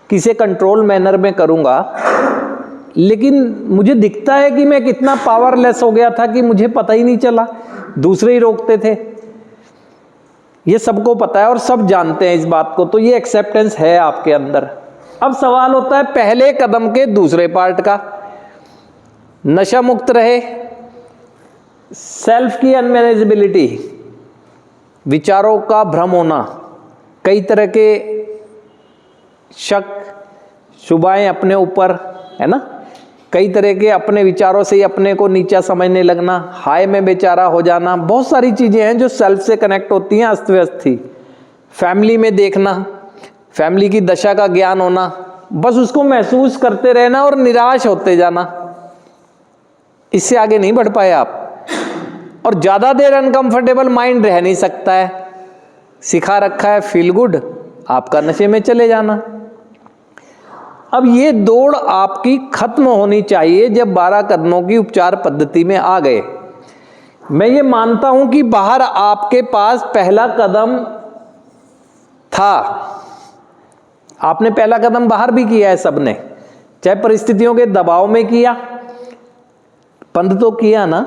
किसे control manner में करूँगा, लेकिन मुझे दिखता है कि मैं कितना पावरलेस हो गया था कि मुझे पता ही नहीं चला, दूसरे ही रोकते थे। ये सबको पता है और सब जानते हैं इस बात को, तो ये एक्सेप्टेंस है आपके अंदर। अब सवाल होता है पहले कदम के दूसरे पार्ट का, नशा मुक्त रहे, सेल्फ की अनमैनेजेबिलिटी, विचारों का भ्रम होना, कई तरह के शक शुभाएं अपने ऊपर, है ना, कई तरह के अपने विचारों से ही अपने को नीचा समझने लगना, हाय में बेचारा हो जाना, बहुत सारी चीजें हैं जो सेल्फ से कनेक्ट होती हैं, अस्त व्यस्त थी। फैमिली में देखना, फैमिली की दशा का ज्ञान होना, बस उसको महसूस करते रहना और निराश होते जाना, इससे आगे नहीं बढ़ पाए आप। और ज्यादा देर अनकंफर्टेबल माइंड रह नहीं सकता है, सिखा रखा है फील गुड, आपका नशे में चले जाना। अब ये दौड़ आपकी खत्म होनी चाहिए जब 12 कदमों की उपचार पद्धति में आ गए। मैं ये मानता हूं कि बाहर आपके पास पहला कदम था, आपने पहला कदम बाहर भी किया है सबने, चाहे परिस्थितियों के दबाव में किया, पंध तो किया ना,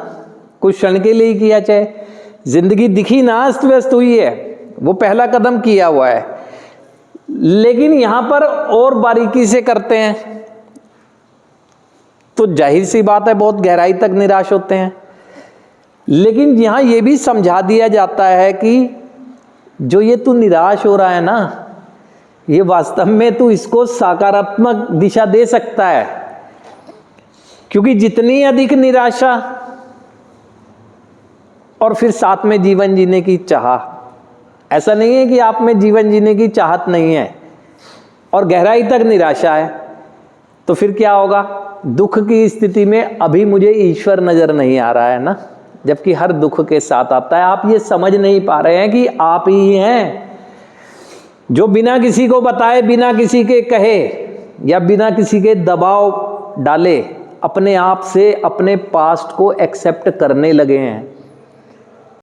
कुछ क्षण के लिए ही किया, चाहे जिंदगी दिखी ना अस्त व्यस्त हुई है, वो पहला कदम किया हुआ है। लेकिन यहां पर और बारीकी से करते हैं तो जाहिर सी बात है बहुत गहराई तक निराश होते हैं। लेकिन यहां यह भी समझा दिया जाता है कि जो ये तू निराश हो रहा है ना, ये वास्तव में तू इसको सकारात्मक दिशा दे सकता है, क्योंकि जितनी अधिक निराशा और फिर साथ में जीवन जीने की चाह, ऐसा नहीं है कि आप में जीवन जीने की चाहत नहीं है और गहराई तक निराशा है, तो फिर क्या होगा, दुख की स्थिति में अभी मुझे ईश्वर नजर नहीं आ रहा है ना, जबकि हर दुख के साथ आता है। आप ये समझ नहीं पा रहे हैं कि आप ही हैं जो बिना किसी को बताए, बिना किसी के कहे या बिना किसी के दबाव डाले अपने आप से अपने पास्ट को एक्सेप्ट करने लगे हैं।